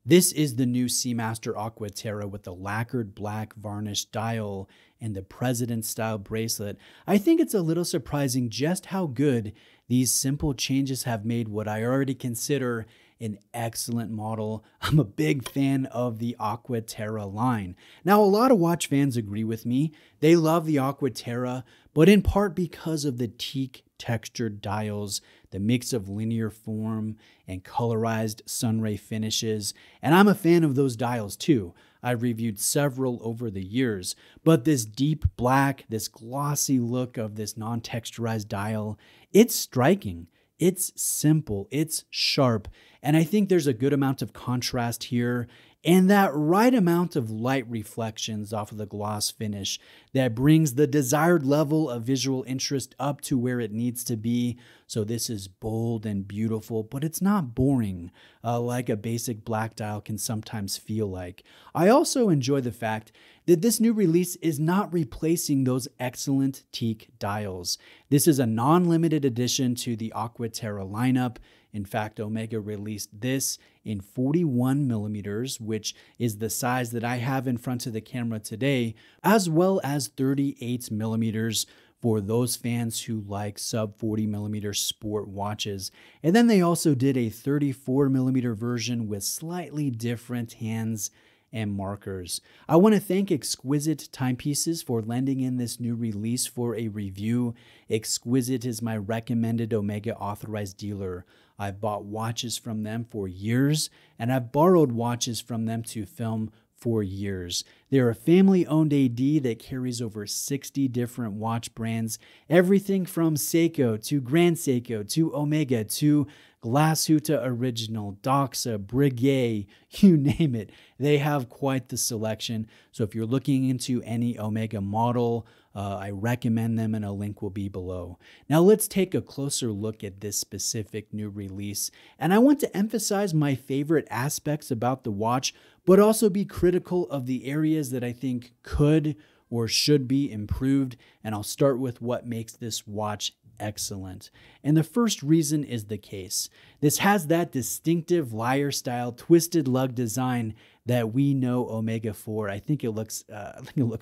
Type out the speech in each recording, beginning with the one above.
This is the new Seamaster Aqua Terra with the lacquered black varnish dial and the President style bracelet. I think it's a little surprising just how good these simple changes have made what I already consider an excellent model. I'm a big fan of the Aqua Terra line. Now, a lot of watch fans agree with me. They love the Aqua Terra, but in part because of the teak textured dials, the mix of linear form and colorized sunray finishes. And I'm a fan of those dials too. I've reviewed several over the years, but this deep black, this glossy look of this non-texturized dial, it's striking. It's simple, it's sharp, and I think there's a good amount of contrast here and that right amount of light reflections off of the gloss finish that brings the desired level of visual interest up to where it needs to be. So this is bold and beautiful, but it's not boring like a basic black dial can sometimes feel like. I also enjoy the fact that this new release is not replacing those excellent teak dials. This is a non-limited addition to the Aqua Terra lineup. In fact, Omega released this in 41 millimeters, which is the size that I have in front of the camera today, as well as 38 millimeters for those fans who like sub 40 millimeter sport watches. And then they also did a 34 millimeter version with slightly different hands and markers. I want to thank Exquisite Timepieces for lending in this new release for a review. Exquisite is my recommended Omega authorized dealer. I've bought watches from them for years, and I've borrowed watches from them to film for years. They're a family-owned AD that carries over 60 different watch brands, everything from Seiko to Grand Seiko to Omega to Glashütte Original, Doxa, Breguet, you name it. They have quite the selection. So if you're looking into any Omega model, I recommend them and a link will be below. Now let's take a closer look at this specific new release. And I want to emphasize my favorite aspects about the watch, but also be critical of the areas that I think could or should be improved. And I'll start with what makes this watch excellent. And the first reason is the case. This has that distinctive lyre style twisted lug design that we know Omega for. I think it looks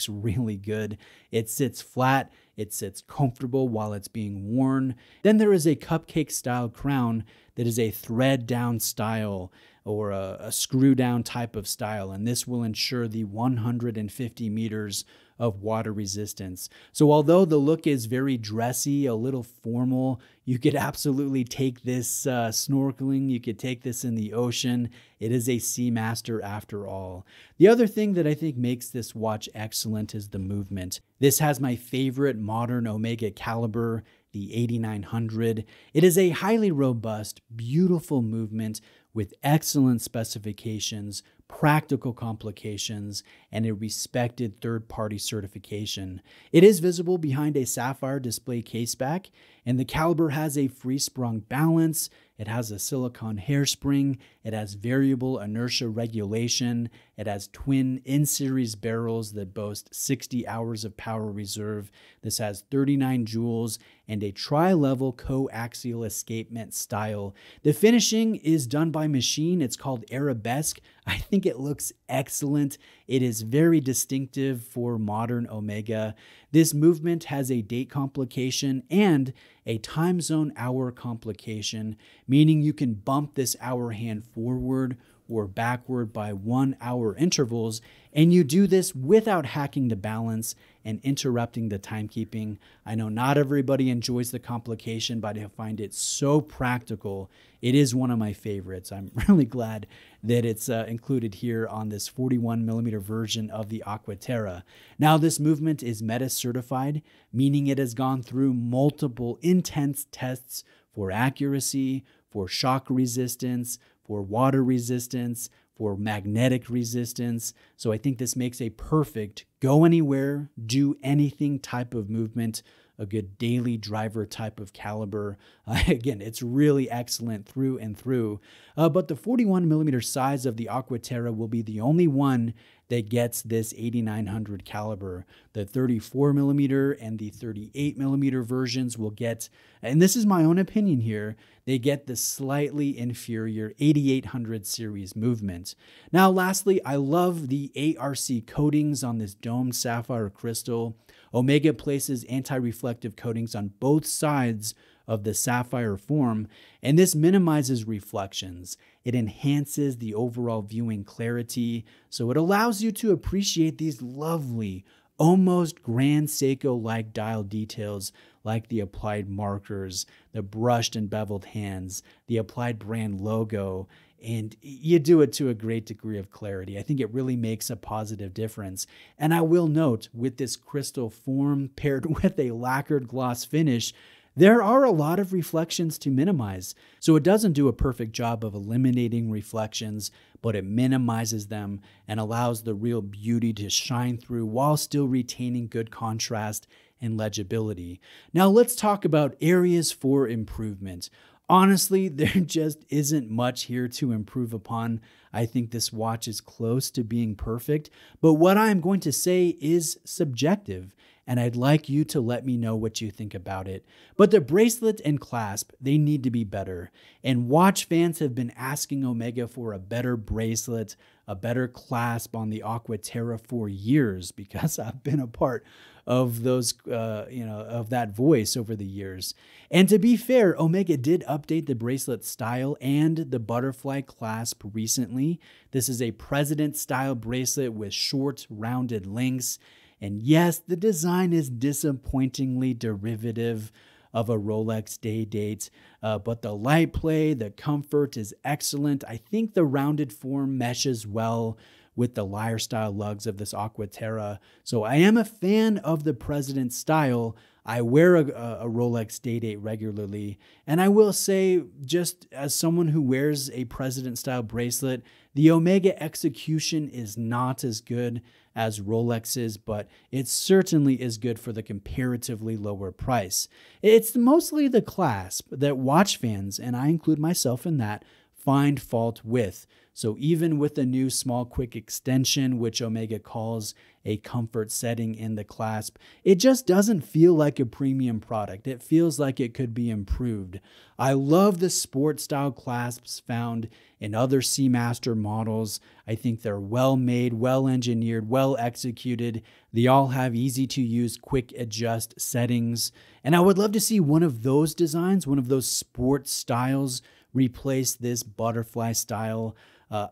really good. It sits flat, it sits comfortable while it's being worn. Then there is a cupcake style crown that is a thread down style or a screw down type of style, and this will ensure the 150 meters of water resistance. So although the look is very dressy, a little formal, you could absolutely take this snorkeling, you could take this in the ocean. It is a Seamaster after all. The other thing that I think makes this watch excellent is the movement. This has my favorite modern Omega caliber, the 8900. It is a highly robust, beautiful movement with excellent specifications, practical complications, and a respected third-party certification. It is visible behind a sapphire display caseback, and the caliber has a free-sprung balance. It has a silicone hairspring. It has variable inertia regulation. It has twin in-series barrels that boast 60 hours of power reserve. This has 39 joules and a tri-level coaxial escapement style. The finishing is done by machine. It's called arabesque. I think it looks excellent. It is very distinctive for modern Omega. This movement has a date complication and a time zone hour complication, meaning you can bump this hour hand forward or backward by 1 hour intervals, and you do this without hacking the balance and interrupting the timekeeping. I know not everybody enjoys the complication, but I find it so practical. It is one of my favorites. I'm really glad that it's included here on this 41 millimeter version of the Aqua Terra. Now, this movement is META certified, meaning it has gone through multiple intense tests for accuracy, for shock resistance, for water resistance, for magnetic resistance. So I think this makes a perfect go anywhere, do anything type of movement, a good daily driver type of caliber. Again, it's really excellent through and through. but the 41mm size of the Aqua Terra will be the only one that gets this 8900 caliber. The 34mm and the 38mm versions will get, and this is my own opinion here, they get the slightly inferior 8800 series movement. Now, lastly, I love the ARC coatings on this domed sapphire crystal. Omega places anti-reflective coatings on both sides of the sapphire form, and this minimizes reflections. It enhances the overall viewing clarity, so it allows you to appreciate these lovely, almost Grand Seiko-like dial details like the applied markers, the brushed and beveled hands, the applied brand logo, and you do it to a great degree of clarity. I think it really makes a positive difference. And I will note, with this crystal form paired with a lacquered gloss finish, there are a lot of reflections to minimize. So it doesn't do a perfect job of eliminating reflections, but it minimizes them and allows the real beauty to shine through while still retaining good contrast and legibility. Now let's talk about areas for improvement. Honestly, there just isn't much here to improve upon. I think this watch is close to being perfect, but what I'm going to say is subjective, and I'd like you to let me know what you think about it. But the bracelet and clasp, they need to be better, and watch fans have been asking Omega for a better bracelet, a better clasp on the Aqua Terra for years, because I've been a part of those, of that voice over the years. And to be fair, Omega did update the bracelet style and the butterfly clasp recently. This is a president style bracelet with short, rounded links. And yes, the design is disappointingly derivative of a Rolex day date, but the light play, the comfort is excellent. I think the rounded form meshes well with the lyre style lugs of this Aqua Terra. So I am a fan of the president style. I wear a Rolex day date regularly, and I will say, just as someone who wears a president style bracelet, the Omega execution is not as good as Rolex's, but it certainly is good for the comparatively lower price. It's mostly the clasp that watch fans, and I include myself in that, find fault with. So even with the new small quick extension, which Omega calls a comfort setting in the clasp, it just doesn't feel like a premium product. It feels like it could be improved. I love the sport style clasps found in other Seamaster models. I think they're well made, well engineered, well executed. They all have easy to use, quick adjust settings. And I would love to see one of those designs, one of those sport styles, replace this butterfly style.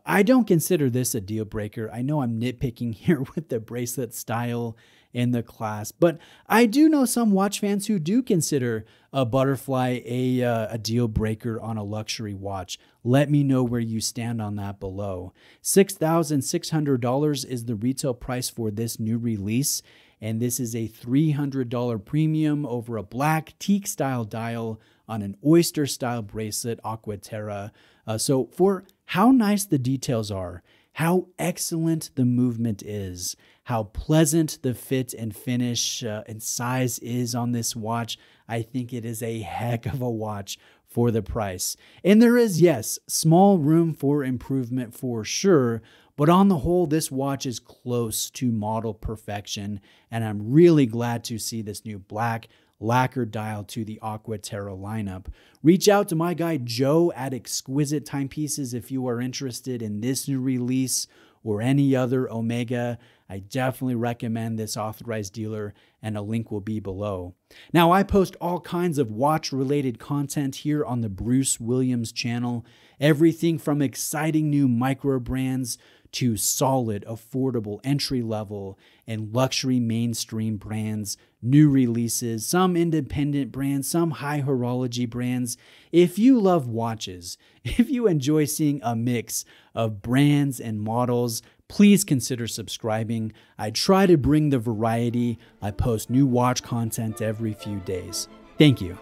I don't consider this a deal breaker. I know I'm nitpicking here with the bracelet style and the clasp, but I do know some watch fans who do consider a butterfly a deal breaker on a luxury watch. Let me know where you stand on that below. $6,600 is the retail price for this new release, and this is a $300 premium over a black teak style dial on an oyster style bracelet Aqua Terra. So for how nice the details are, how excellent the movement is, how pleasant the fit and finish and size is on this watch, I think it is a heck of a watch for the price. And there is, yes, small room for improvement for sure, but on the whole, this watch is close to model perfection, and I'm really glad to see this new black lacquer dial to the Aqua Terra lineup. Reach out to my guy Joe at Exquisite Timepieces if you are interested in this new release or any other Omega. I definitely recommend this authorized dealer, and a link will be below. Now, I post all kinds of watch-related content here on the Bruce Williams channel. Everything from exciting new micro brands to solid, affordable, entry-level, and luxury mainstream brands, new releases, some independent brands, some high horology brands. If you love watches, if you enjoy seeing a mix of brands and models, please consider subscribing. I try to bring the variety. I post new watch content every few days. Thank you.